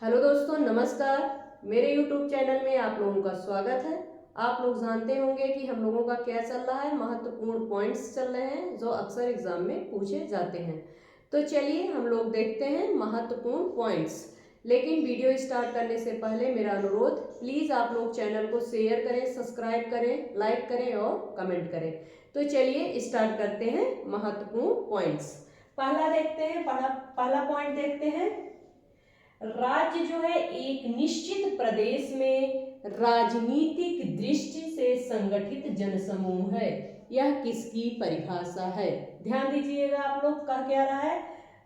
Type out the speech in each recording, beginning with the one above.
Hello दोस्तों, नमस्कार। मेरे YouTube चैनल में आप लोगों का स्वागत है। आप लोग जानते होंगे कि हम लोगों का क्या चल रहा है, महत्वपूर्ण पॉइंट्स चल रहे हैं जो अक्सर एग्जाम में पूछे जाते हैं। तो चलिए हम लोग देखते हैं महत्वपूर्ण पॉइंट्स। लेकिन वीडियो स्टार्ट करने से पहले मेरा अनुरोध, प्लीज़ आप लोग चैनल को शेयर करें, सब्सक्राइब करें, लाइक करें और कमेंट करें। तो चलिए स्टार्ट करते हैं महत्वपूर्ण पॉइंट्स। पहला देखते हैं, पहला पॉइंट देखते हैं। राज्य जो है एक निश्चित प्रदेश में राजनीतिक दृष्टि से संगठित जनसमूह है। यह किसकी परिभाषा है? ध्यान दीजिएगा, आप लोग कह क्या रहा है?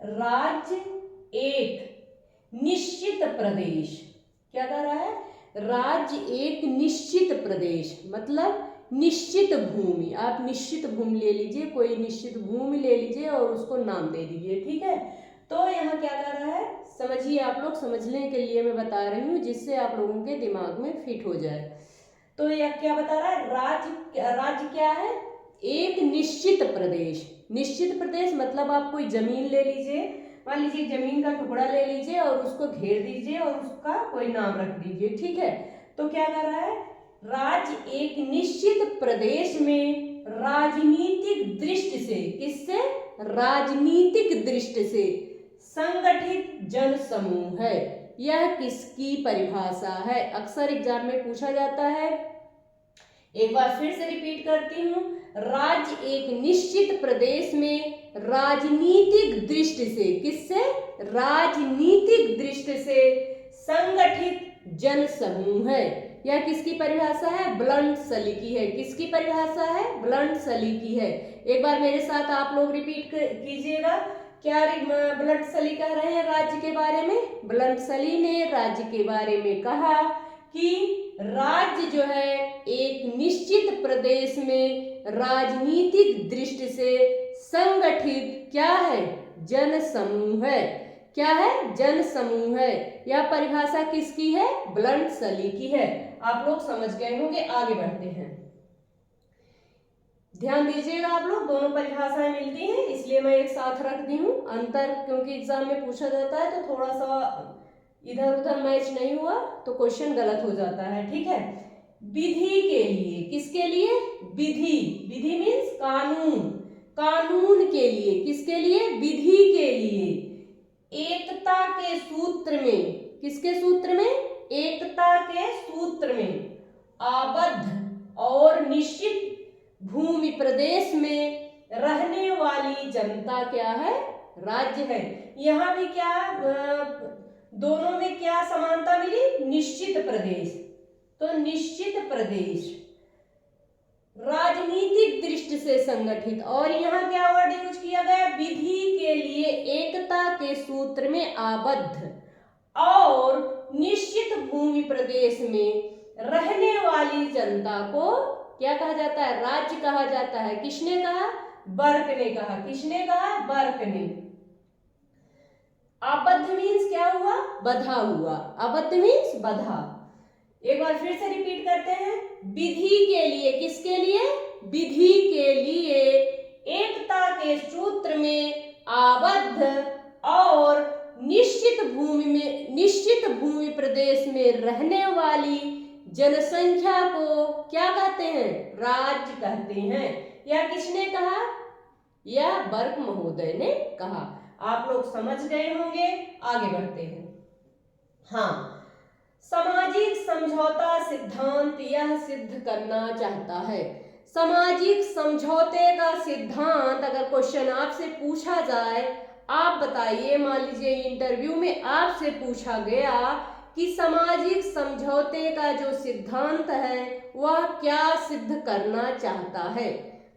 राज्य एक निश्चित प्रदेश। क्या कह रहा है? राज्य एक निश्चित प्रदेश मतलब निश्चित भूमि। आप निश्चित भूमि ले लीजिए, कोई निश्चित भूमि ले लीजिए और उसको नाम दे दीजिए, ठीक है। तो यहाँ क्या कर रहा है, समझिए, आप लोग समझने के लिए मैं बता रही हूँ जिससे आप लोगों के दिमाग में फिट हो जाए। तो यह क्या बता रहा है? राज्य क्या है? एक निश्चित प्रदेश। निश्चित प्रदेश मतलब आप कोई जमीन ले लीजिए, मान लीजिए जमीन का टुकड़ा ले लीजिए और उसको घेर दीजिए और उसका कोई नाम रख दीजिए, ठीक है। तो क्या कर रहा है? राज्य एक निश्चित प्रदेश में राजनीतिक दृष्टि से, किससे? राजनीतिक दृष्टि से संगठित जन समूह है। यह किसकी परिभाषा है? अक्सर एग्जाम में पूछा जाता है। एक बार फिर से रिपीट करती हूँ। राज्य एक निश्चित प्रदेश में राजनीतिक दृष्टि से, किससे? राजनीतिक दृष्टि से संगठित जन समूह है। यह किसकी परिभाषा है? ब्लंट सली की है। किसकी परिभाषा है? ब्लंट सली की है। एक बार मेरे साथ आप लोग रिपीट कीजिएगा। क्या ब्लंट सली कह रहे हैं राज्य के बारे में? ब्लंट सली ने राज्य के बारे में कहा कि राज्य जो है एक निश्चित प्रदेश में राजनीतिक दृष्टि से संगठित क्या है? जन समूह है। क्या है? जन समूह है। यह परिभाषा किसकी है? ब्लंट सली की है। आप लोग समझ गए होंगे। आगे बढ़ते हैं। ध्यान दीजिएगा, आप लोग, दोनों परिभाषाएं मिलती हैं इसलिए मैं एक साथ रख दी हूँ। अंतर क्योंकि एग्जाम में पूछा जाता है तो थोड़ा सा इधर उधर मैच नहीं हुआ तो क्वेश्चन गलत हो जाता है, ठीक है। विधि के लिए, किसके लिए? विधि। विधि मीन्स कानून। कानून के लिए, किसके लिए? विधि के लिए एकता के सूत्र में, किसके सूत्र में? एकता के सूत्र में आबद्ध और निश्चित भूमि प्रदेश में रहने वाली जनता क्या है? राज्य है। यहां भी क्या, दोनों में क्या समानता मिली? निश्चित प्रदेश। तो निश्चित प्रदेश राजनीतिक दृष्टि से संगठित, और यहाँ क्या वर्ड यूज किया गया? विधि के लिए एकता के सूत्र में आबद्ध और निश्चित भूमि प्रदेश में रहने वाली जनता को क्या कहा जाता है? राज्य कहा जाता है। किसने कहा? बर्क ने कहा। किसने कहा? बर्क ने। आबद्ध मीन्स क्या हुआ? बधा हुआ। आबद्ध मीन्स बधा। एक बार फिर से रिपीट करते हैं। विधि के लिए, किसके लिए? विधि के लिए एकता के सूत्र में आबद्ध और निश्चित भूमि प्रदेश में रहने वाली जनसंख्या को क्या कहते हैं? राज्य कहते हैं। यह किसने कहा? यह बर्क महोदय ने कहा। आप लोग समझ गए होंगे। आगे बढ़ते हैं। हाँ, सामाजिक समझौता सिद्धांत यह सिद्ध करना चाहता है। सामाजिक समझौते का सिद्धांत अगर क्वेश्चन आपसे पूछा जाए, आप बताइए, मान लीजिए इंटरव्यू में आपसे पूछा गया कि सामाजिक समझौते का जो सिद्धांत है वह क्या सिद्ध करना चाहता है।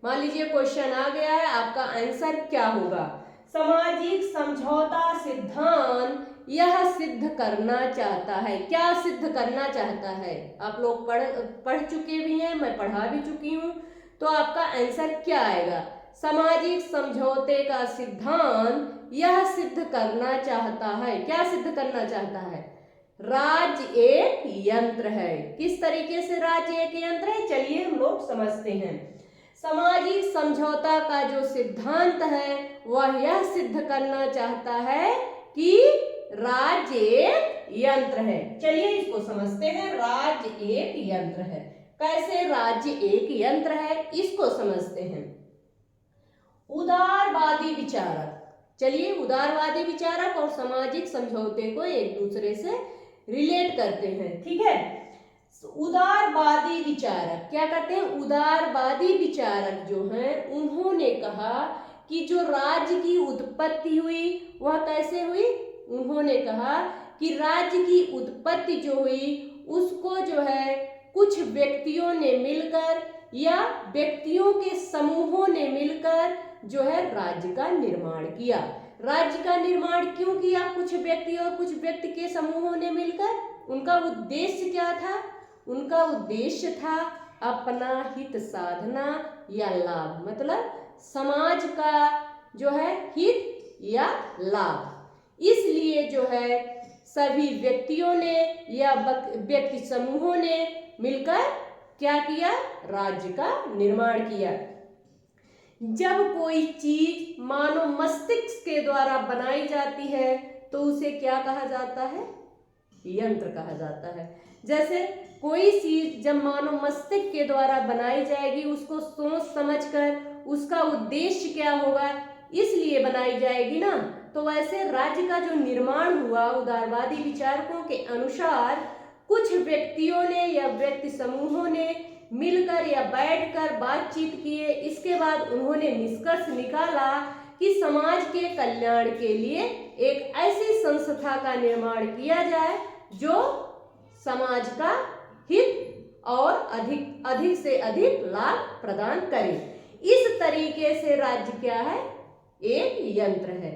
मान लीजिए क्वेश्चन आ गया है, आपका आंसर क्या होगा? सामाजिक समझौता सिद्धांत यह सिद्ध करना चाहता है। क्या सिद्ध करना चाहता है? आप लोग पढ़ चुके भी हैं, मैं पढ़ा भी चुकी हूँ, तो आपका आंसर क्या आएगा? सामाजिक समझौते का सिद्धांत यह सिद्ध करना चाहता है। क्या सिद्ध करना चाहता है? राज्य एक यंत्र है। किस तरीके से राज्य एक यंत्र है? चलिए हम लोग समझते हैं। सामाजिक समझौता का जो सिद्धांत है वह यह सिद्ध करना चाहता है कि राज्य एक यंत्र है। चलिए इसको समझते हैं। राज्य एक यंत्र है। कैसे राज्य एक यंत्र है, इसको समझते हैं। उदारवादी विचारक, चलिए उदारवादी विचारक और सामाजिक समझौते को एक दूसरे से रिलेट करते हैं, ठीक है। उदारवादी विचारक क्या कहते हैं? उदारवादी विचारक जो हैं उन्होंने कहा कि जो राज्य की उत्पत्ति हुई वह कैसे हुई? उन्होंने कहा कि राज्य की उत्पत्ति जो हुई उसको जो है कुछ व्यक्तियों ने मिलकर या व्यक्तियों के समूहों ने मिलकर जो है राज्य का निर्माण किया। राज्य का निर्माण क्यों किया? कुछ व्यक्ति और कुछ व्यक्ति के समूहों ने मिलकर। उनका उद्देश्य क्या था? उनका उद्देश्य था अपना हित साधना या लाभ, मतलब समाज का जो है हित या लाभ। इसलिए जो है सभी व्यक्तियों ने या व्यक्ति समूहों ने मिलकर क्या किया? राज्य का निर्माण किया। जब कोई चीज मानव मस्तिष्क के द्वारा बनाई जाती है तो उसे क्या कहा जाता है? यंत्र कहा जाता है। जैसे कोई चीज जब मानव मस्तिष्क के द्वारा बनाई जाएगी, उसको सोच समझकर उसका उद्देश्य क्या होगा इसलिए बनाई जाएगी ना, तो वैसे राज्य का जो निर्माण हुआ उदारवादी विचारकों के अनुसार कुछ व्यक्तियों ने या व्यक्ति समूहों ने मिलकर या बैठकर बातचीत किए। इसके बाद उन्होंने निष्कर्ष निकाला कि समाज के कल्याण के लिए एक ऐसी संस्था का निर्माण किया जाए जो समाज का हित और अधिक से अधिक लाभ प्रदान करे। इस तरीके से राज्य क्या है? एक यंत्र है।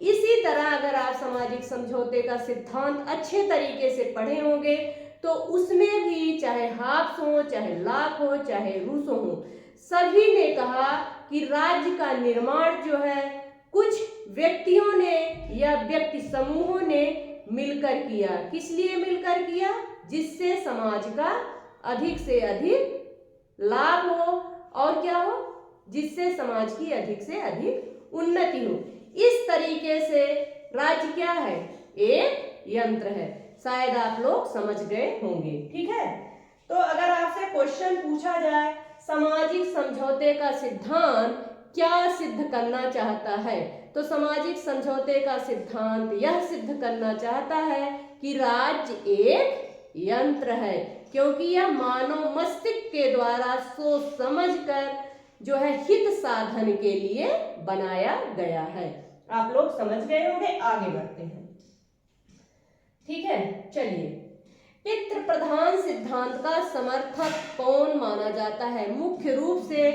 इसी तरह अगर आप सामाजिक समझौते का सिद्धांत अच्छे तरीके से पढ़े होंगे तो उसमें भी चाहे हाब्स हो, चाहे लॉक हो, चाहे रूसो हो, सभी ने कहा कि राज्य का निर्माण जो है कुछ व्यक्तियों ने या व्यक्ति समूहों ने मिलकर किया। किस लिए मिलकर किया? जिससे समाज का अधिक से अधिक लाभ हो और क्या हो? जिससे समाज की अधिक से अधिक उन्नति हो। इस तरीके से राज्य क्या है? एक यंत्र है। शायद आप लोग समझ गए होंगे, ठीक है। तो अगर आपसे क्वेश्चन पूछा जाए सामाजिक समझौते का सिद्धांत क्या सिद्ध करना चाहता है, तो सामाजिक समझौते का सिद्धांत यह सिद्ध करना चाहता है कि राज्य एक यंत्र है, क्योंकि यह मानव मस्तिष्क के द्वारा सोच समझकर जो है हित साधन के लिए बनाया गया है। आप लोग समझ गए होंगे। आगे बढ़ते हैं, ठीक है। चलिए, पितृ प्रधान सिद्धांत का समर्थक कौन माना जाता है? मुख्य रूप से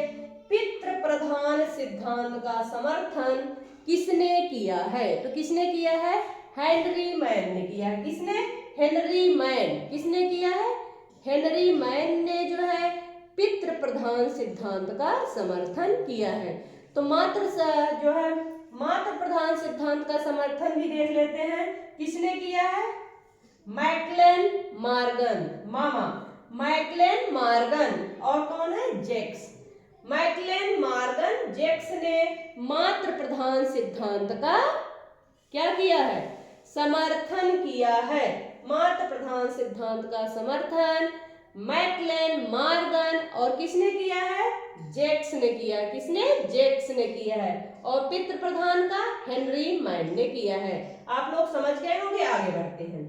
पितृ प्रधान सिद्धांत का समर्थन किसने किया है? तो किसने किया है? हेनरी मैन ने किया है। किसने? Henry man. किसने किया है? हेनरी मैन ने जो है पितृ प्रधान सिद्धांत का समर्थन किया है। तो जो है मातृ प्रधान सिद्धांत का समर्थन भी देख लेते हैं। किसने किया है? मैकलेन मॉर्गन, मामा मैकलेन मॉर्गन। और कौन है? जैक्स। मैकलेन मॉर्गन जैक्स ने मातृ प्रधान सिद्धांत का क्या किया है? समर्थन किया है। मातृ प्रधान सिद्धांत का समर्थन मैकलेन मॉर्गन और किसने किया है? जैक्स ने किया। किसने? जैक्स ने किया है। और पितृ प्रधान का हेनरी मैन ने किया है। आप लोग समझ गए होंगे। आगे बढ़ते हैं।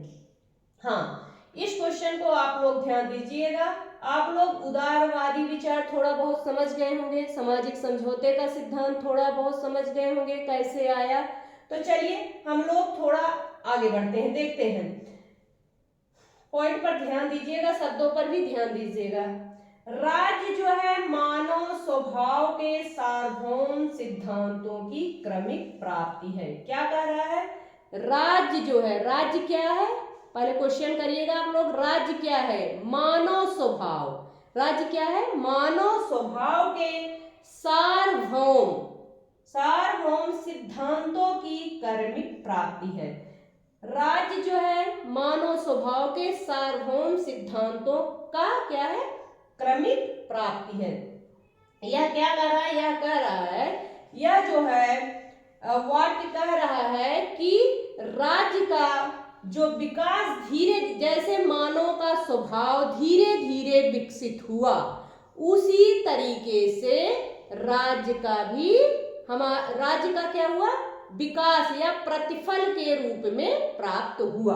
हाँ, इस क्वेश्चन को आप लोग ध्यान दीजिएगा। आप लोग उदारवादी विचार थोड़ा बहुत समझ गए होंगे, सामाजिक समझौते का सिद्धांत थोड़ा बहुत समझ गए होंगे कैसे आया। तो चलिए हम लोग थोड़ा आगे बढ़ते हैं, देखते हैं। पॉइंट पर ध्यान दीजिएगा, शब्दों पर भी ध्यान दीजिएगा। राज्य जो है मानव स्वभाव के सार्वभौम सिद्धांतों की क्रमिक प्राप्ति है। क्या कह रहा है? राज्य जो है, राज्य क्या है? पहले क्वेश्चन करिएगा आप लोग। राज्य क्या है? मानव स्वभाव। राज्य क्या है? मानव स्वभाव के सार्वभौम सिद्धांतों की क्रमिक प्राप्ति है। राज्य जो है मानव स्वभाव के सार्वभौम सिद्धांतों का क्या है? क्रमिक प्राप्ति है। यह क्या कर रहा है? यह कह रहा है, यह जो है वाक्य कह रहा है कि राज्य का जो विकास धीरे, जैसे मानव का स्वभाव धीरे धीरे विकसित हुआ, उसी तरीके से राज्य का भी, राज्य का क्या हुआ, विकास या प्रतिफल के रूप में प्राप्त हुआ।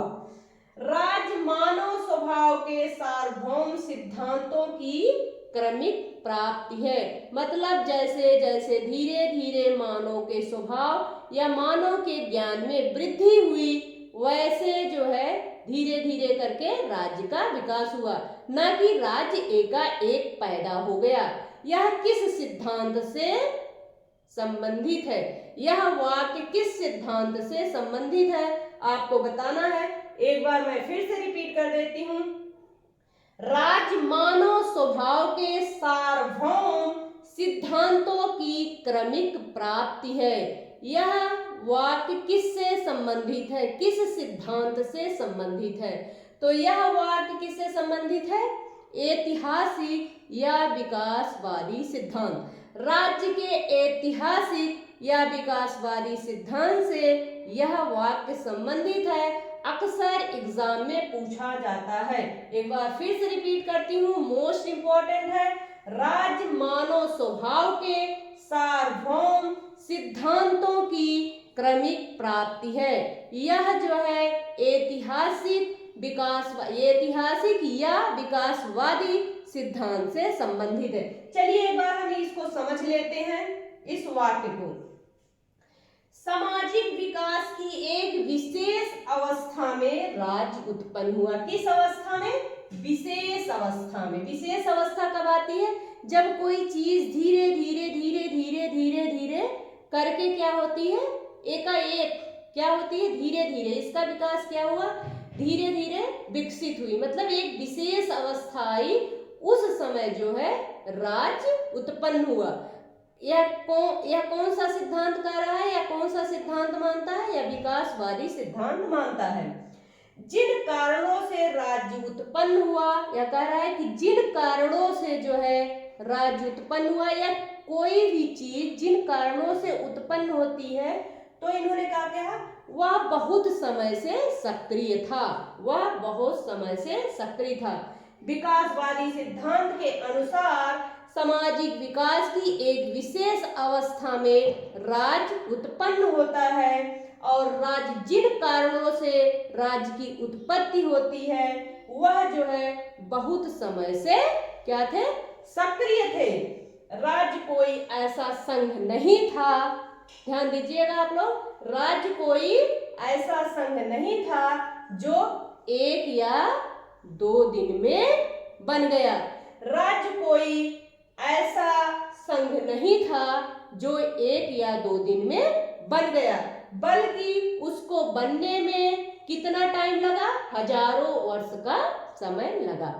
राज्य मानव स्वभाव के सार्वभौम सिद्धांतों की क्रमिक प्राप्ति है। मतलब जैसे जैसे धीरे धीरे मानव के स्वभाव या मानव के ज्ञान में वृद्धि हुई, वैसे जो है धीरे धीरे करके राज्य का विकास हुआ, न कि राज्य एकाएक पैदा हो गया। यह किस सिद्धांत से संबंधित है, यह वाक्य किस सिद्धांत से संबंधित है, आपको बताना है। एक बार मैं फिर से रिपीट कर देती हूं। राज्य मानव स्वभाव के सार्वभौम सिद्धांतों की क्रमिक प्राप्ति है। यह वाक्य किससे संबंधित है, किस सिद्धांत से संबंधित है? तो यह वाक्य किससे संबंधित है? ऐतिहासिक या विकासवादी सिद्धांत। राज्य के ऐतिहासिक या विकासवादी सिद्धांत से यह वाक्य संबंधित है, अक्सर एग्जाम में पूछा जाता है। एक बार फिर से रिपीट करती हूँ, मोस्ट इंपॉर्टेंट है। राज्य मानव स्वभाव के सार्वभौम सिद्धांतों की क्रमिक प्राप्ति है। यह जो है ऐतिहासिक या विकासवादी सिद्धांत से संबंधित है। चलिए एक बार हम इसको समझ लेते हैं, इस वाक्य को। सामाजिक विकास की एक विशेष अवस्था में राज्य उत्पन्न हुआ। किस अवस्था में? विशेष अवस्था में। विशेष अवस्था कब आती है? जब कोई चीज धीरे धीरे धीरे धीरे धीरे धीरे करके क्या होती है, एकाएक क्या होती है, धीरे धीरे इसका विकास क्या हुआ, धीरे धीरे विकसित हुई। मतलब एक विशेष अवस्था आई, उस समय जो है राज्य उत्पन्न हुआ। यह कौन सा सिद्धांत कह रहा है, या कौन सा सिद्धांत मानता है? या विकासवादी सिद्धांत मानता है। जिन कारणों से राज्य उत्पन्न हुआ, या कह रहा है कि जिन कारणों से जो है राज्य उत्पन्न हुआ, या कोई भी चीज जिन कारणों से उत्पन्न होती है, तो इन्होंने कहा क्या, वह बहुत समय से सक्रिय था, वह बहुत समय से सक्रिय था। विकासवादी सिद्धांत के अनुसार सामाजिक विकास की एक विशेष अवस्था में राज्य उत्पन्न होता है, और राज्य जिन कारणों से राज्य की उत्पत्ति होती है, वह जो है बहुत समय से क्या थे, सक्रिय थे। राज्य कोई ऐसा संघ नहीं था, ध्यान दीजिएगा आप लोग, राज्य कोई ऐसा संघ नहीं था जो 1 या 2 दिन में बन गया। राज्य कोई ऐसा संघ नहीं था जो 1 या 2 दिन में बन गया, बल्कि उसको बनने में कितना टाइम लगा, हजारों वर्ष का समय लगा।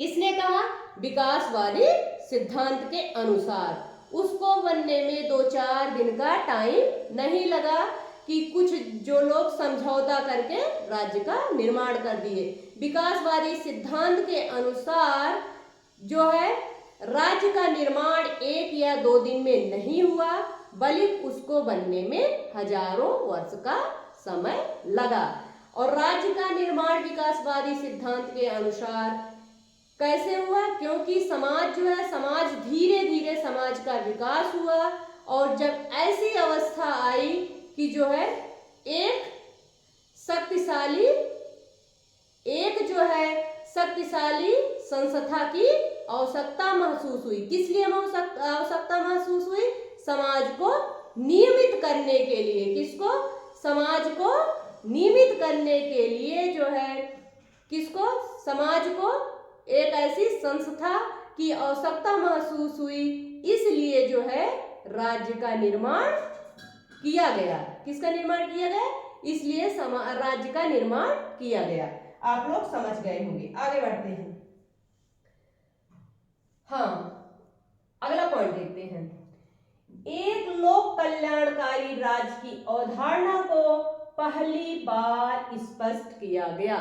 किसने कहा? विकासवादी सिद्धांत के अनुसार उसको बनने में 2-4 दिन का टाइम नहीं लगा, कि कुछ जो लोग समझौता करके राज्य का निर्माण कर दिए। विकासवादी सिद्धांत के अनुसार जो है राज्य का निर्माण 1 या 2 दिन में नहीं हुआ, बल्कि उसको बनने में हजारों वर्ष का समय लगा। और राज्य का निर्माण विकासवादी सिद्धांत के अनुसार कैसे हुआ? क्योंकि समाज जो है, समाज धीरे धीरे समाज का विकास हुआ, और जब ऐसी अवस्था आई कि जो है एक शक्तिशाली संस्था की आवश्यकता महसूस हुई। किस लिए आवश्यकता महसूस हुई? समाज को नियमित करने के लिए। किसको? समाज को नियमित करने के लिए जो है, किसको? समाज को एक ऐसी संस्था की आवश्यकता महसूस हुई, इसलिए जो है राज्य का निर्माण किया गया। किसका निर्माण किया गया? इसलिए राज्य का निर्माण किया गया। आप लोग समझ गए होंगे। आगे बढ़ते हैं। हाँ, अगला पॉइंट देखते हैं। एक लोक कल्याणकारी राज्य की अवधारणा को पहली बार स्पष्ट किया गया।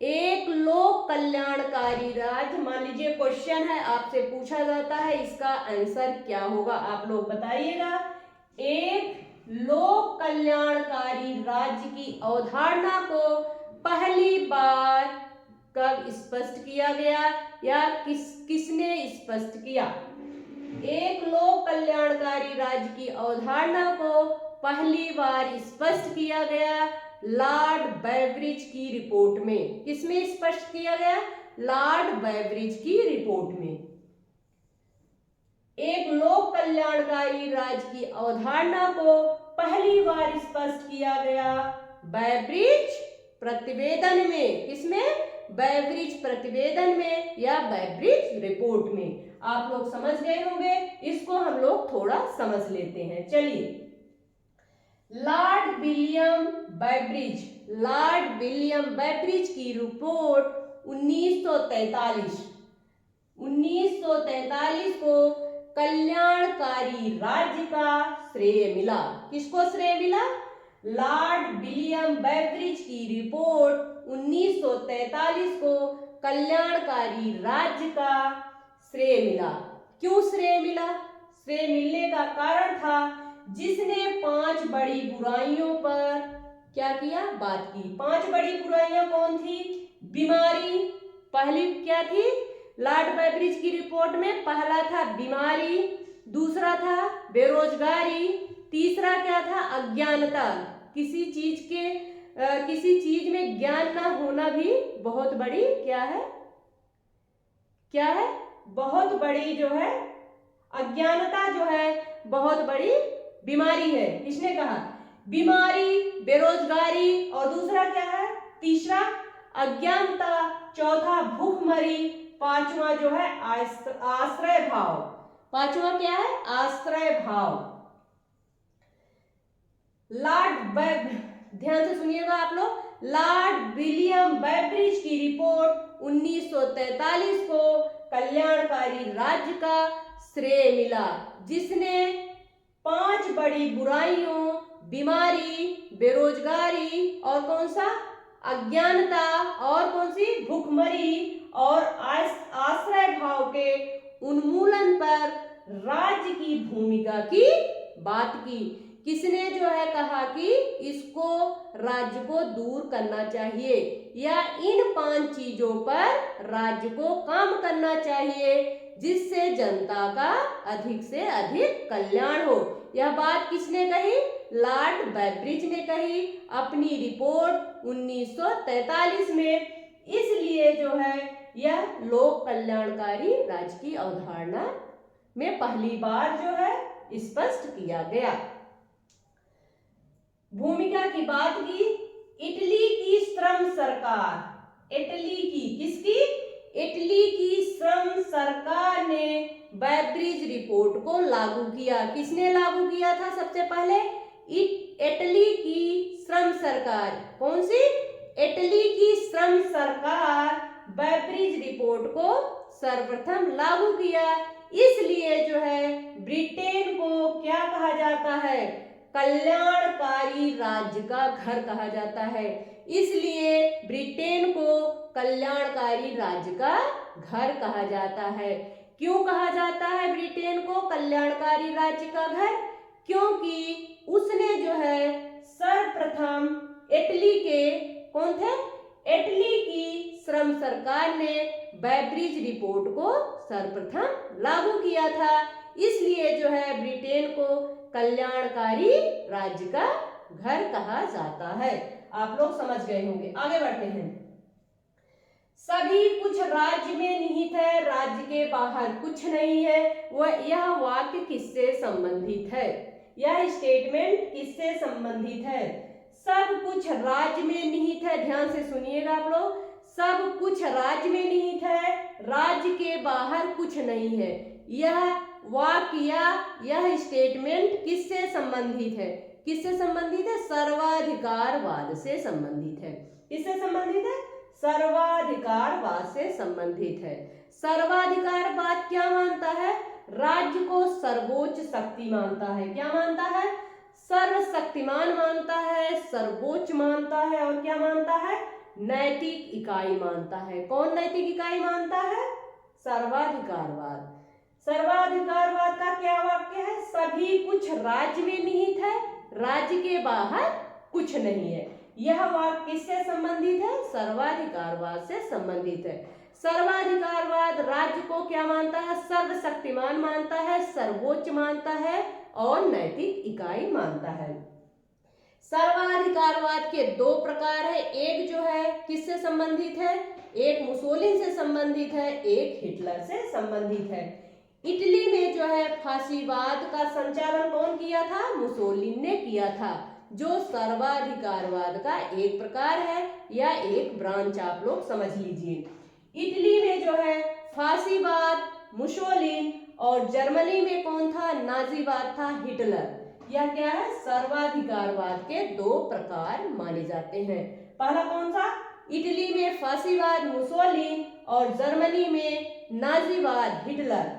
एक लोक कल्याणकारी राज्य, मान लीजिए क्वेश्चन है, आपसे पूछा जाता है, इसका आंसर क्या होगा, आप लोग बताइएगा। एक लोक कल्याणकारी राज्य की अवधारणा को पहली बार कब स्पष्ट किया गया या किसने स्पष्ट किया? एक लोक कल्याणकारी राज्य की अवधारणा को पहली बार स्पष्ट किया गया लॉर्ड बेवरिज की रिपोर्ट में। किसमें स्पष्ट किया गया? लॉर्ड बेवरिज की रिपोर्ट में। एक लोक कल्याणकारी राज्य की अवधारणा को पहली बार स्पष्ट किया गया बेवरिज प्रतिवेदन में। किसमें? बेवरिज प्रतिवेदन में या बेवरिज रिपोर्ट में। आप लोग समझ गए होंगे, इसको हम लोग थोड़ा समझ लेते हैं। चलिए, Lord William Beveridge, Lord William Beveridge की रिपोर्ट 1943 को कल्याणकारी राज्य का श्रेय मिला। किसको श्रेय मिला? लॉर्ड विलियम बेवरिज की रिपोर्ट 1943 को कल्याणकारी राज्य का श्रेय मिला। क्यों श्रेय मिला? श्रेय मिलने का कारण था जिसने 5 बड़ी बुराइयों पर क्या किया? बात की। 5 बड़ी बुराइयां कौन थी? बीमारी, पहली क्या थी लॉर्ड बेवरिज की रिपोर्ट में? पहला था बीमारी, दूसरा था बेरोजगारी, तीसरा क्या था? अज्ञानता। किसी चीज में ज्ञान ना होना भी बहुत बड़ी क्या है? बहुत बड़ी जो है अज्ञानता जो है बहुत बड़ी बीमारी है। किसने कहा? बीमारी, बेरोजगारी और दूसरा क्या है? तीसरा अज्ञानता, चौथा भूखमरी, पांचवा जो है आश्रय भाव। पांचवा क्या है? आश्रय भाव। ध्यान से सुनिएगा आप लोग। लॉर्ड विलियम बेवरिज की रिपोर्ट 1943 को कल्याणकारी राज्य का श्रेय मिला जिसने 5 बड़ी बुराइयों बीमारी, बेरोजगारी और कौन सा? अज्ञानता और कौन सी? भूखमरी और आश्रय भाव के उन्मूलन पर राज्य की भूमिका की बात की। किसने जो है कहा कि इसको राज्य को दूर करना चाहिए या इन 5 चीजों पर राज्य को काम करना चाहिए जिससे जनता का अधिक से अधिक कल्याण हो। यह बात किसने कही? लॉर्ड बेवरिज ने कही अपनी रिपोर्ट 1943 में। इसलिए जो है यह लोक कल्याणकारी राज्य की अवधारणा में पहली बार जो है स्पष्ट किया गया। भूमिका की बात की, इटली की श्रम सरकार, इटली की किसकी? इटली की श्रम सरकार ने बेवरिज रिपोर्ट को लागू किया। किसने लागू किया था सबसे पहले? इटली की श्रम सरकार। कौन सी? इटली की श्रम सरकार बेवरिज रिपोर्ट को सर्वप्रथम लागू किया। इसलिए जो है ब्रिटेन को क्या कहा जाता है? कल्याणकारी राज्य का घर कहा जाता है। इसलिए ब्रिटेन को कल्याणकारी राज्य का घर कहा जाता है। क्यों कहा जाता है ब्रिटेन को कल्याणकारी राज्य का घर? क्योंकि उसने जो है सर्वप्रथम इटली के कौन थे? इटली की श्रम सरकार ने बेवरिज रिपोर्ट को सर्वप्रथम लागू किया था। इसलिए जो है ब्रिटेन को कल्याणकारी राज्य का घर कहा जाता है। आप लोग समझ गए होंगे। आगे बढ़ते हैं। सभी कुछ राज्य में निहित है, राज्य के बाहर कुछ नहीं है। यह वाक्य किससे संबंधित है? यह स्टेटमेंट किससे संबंधित है? सब कुछ राज्य में निहित है। ध्यान से सुनिएगा आप लोग। सब कुछ राज्य में निहित है, राज्य के बाहर कुछ नहीं है। यह वाक्य यह स्टेटमेंट किससे संबंधित है? किससे संबंधित है? सर्वाधिकारवाद से संबंधित है। किससे संबंधित है? सर्वाधिकारवाद से संबंधित है। सर्वाधिकारवाद क्या मानता है? राज्य को सर्वोच्च शक्ति मानता है। क्या मानता है? सर्वशक्तिमान मानता है, सर्वोच्च मानता है और क्या मानता है? नैतिक इकाई मानता है। कौन नैतिक इकाई मानता है? सर्वाधिकारवाद। सर्वाधिकारवाद का क्या वाक्य है? सभी कुछ राज्य में निहित है, राज्य के बाहर कुछ नहीं है। यह वाक्य किससे संबंधित है? सर्वाधिकारवाद से संबंधित है। सर्वाधिकारवाद राज्य को क्या मानता है? सर्वशक्तिमान मानता है, सर्वोच्च मानता है और नैतिक इकाई मानता है। सर्वाधिकारवाद के दो प्रकार है। एक जो है किससे संबंधित है? एक मुसोलिन से संबंधित है, एक हिटलर से संबंधित है। इटली में जो है फांसीवाद का संचालन कौन किया था? मुसोलिन ने किया था, जो सर्वाधिकारवाद का एक प्रकार है या एक ब्रांच आप लोग समझ लीजिए। इटली में जो है फांसीवाद मुसोलिन और जर्मनी में कौन था? नाजीवाद था, हिटलर। यह क्या है? सर्वाधिकारवाद के दो प्रकार माने जाते हैं। पहला कौन सा? इटली में फांसीवाद मुसोलिन और जर्मनी में नाजीवाद हिटलर।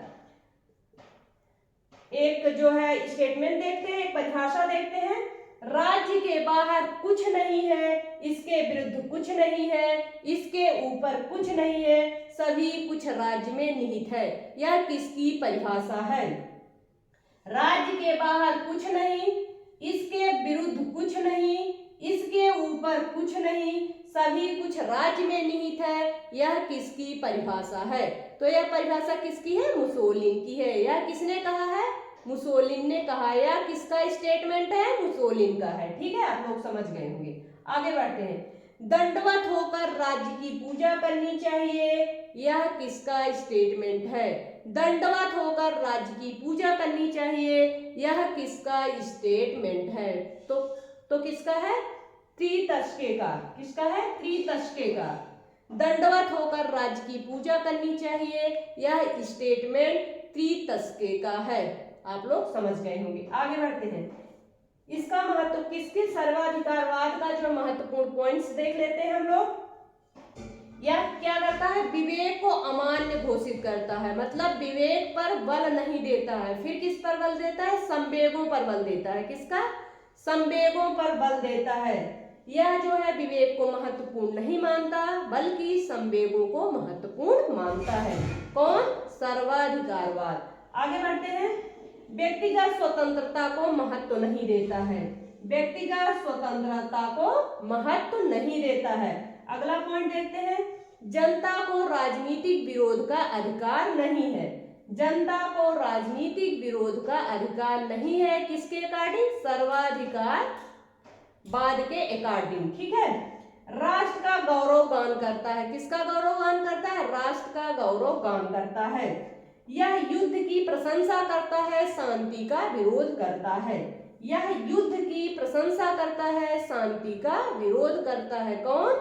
एक जो है स्टेटमेंट देखते हैं, एक परिभाषा देखते हैं। राज्य के बाहर कुछ नहीं है, इसके विरुद्ध कुछ नहीं है, इसके ऊपर कुछ नहीं है, सभी कुछ राज्य में निहित है। यह किसकी परिभाषा है? राज्य के बाहर कुछ नहीं, इसके विरुद्ध कुछ नहीं, इसके ऊपर कुछ नहीं, सभी कुछ राज्य में निहित है। यह किसकी परिभाषा है? तो यह परिभाषा किसकी है? मुसोलिन की है। यह किसने कहा है? मुसोलिन ने कहा। यह किसका स्टेटमेंट है? मुसोलिन का है। ठीक है, आप लोग समझ गए होंगे। आगे बढ़ते हैं। दंडवत होकर राज्य की पूजा करनी चाहिए, यह किसका स्टेटमेंट है? दंडवत होकर राज्य की पूजा करनी चाहिए, यह किसका स्टेटमेंट है? तो किसका है? त्रितस्के का। किसका है? त्रितस्के का। दंडवत होकर राज्य की पूजा करनी चाहिए, यह स्टेटमेंट त्रितस्के का है। आप लोग समझ गए होंगे। आगे बढ़ते हैं। इसका महत्व किसके? सर्वाधिकारवाद का जो महत्वपूर्ण पॉइंट्स देख लेते हैं हम लोग। यह क्या करता है? विवेक को अमान्य घोषित करता है, मतलब विवेक पर बल नहीं देता है। फिर किस पर बल देता है? संवेगों पर बल देता है। किसका? संवेगों पर बल देता है। यह जो है विवेक को महत्वपूर्ण नहीं मानता, बल्कि संवेगों को महत्वपूर्ण मानता है। कौन? सर्वाधिकारवाद। आगे बढ़ते हैं। व्यक्तिगत स्वतंत्रता को महत्व नहीं देता है। व्यक्तिगत स्वतंत्रता को महत्व नहीं देता है। अगला पॉइंट देखते हैं। जनता को राजनीतिक विरोध का अधिकार नहीं है। जनता को राजनीतिक विरोध का अधिकार नहीं है। किसके अकॉर्डिंग? सर्वाधिकार वाद के अकॉर्डिंग। ठीक है। राष्ट्र का गौरव गान करता है। किसका गौरव गान करता है? राष्ट्र का गौरव गान करता है। यह युद्ध की प्रशंसा करता है, शांति का विरोध करता है। यह युद्ध की प्रशंसा करता है, शांति का विरोध करता है। कौन?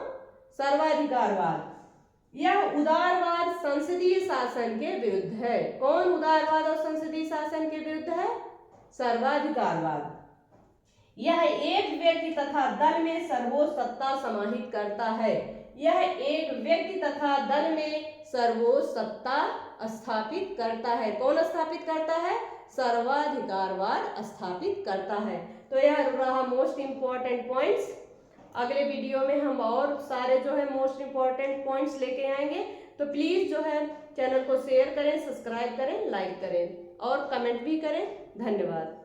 सर्वाधिकारवाद। यह उदारवाद संसदीय शासन के विरुद्ध है। कौन उदारवाद और संसदीय शासन के विरुद्ध है? सर्वाधिकारवाद। यह एक व्यक्ति तथा दल में सर्वोच्च सत्ता समाहित करता है। यह एक व्यक्ति तथा दल में सर्वोच्च सत्ता स्थापित करता है। कौन स्थापित करता है? सर्वाधिकारवाद स्थापित करता है। तो यह रहा मोस्ट इंपॉर्टेंट पॉइंट्स। अगले वीडियो में हम और सारे जो है मोस्ट इंपॉर्टेंट पॉइंट्स लेके आएंगे। तो प्लीज जो है चैनल को शेयर करें, सब्सक्राइब करें, लाइक करें और कमेंट भी करें। धन्यवाद।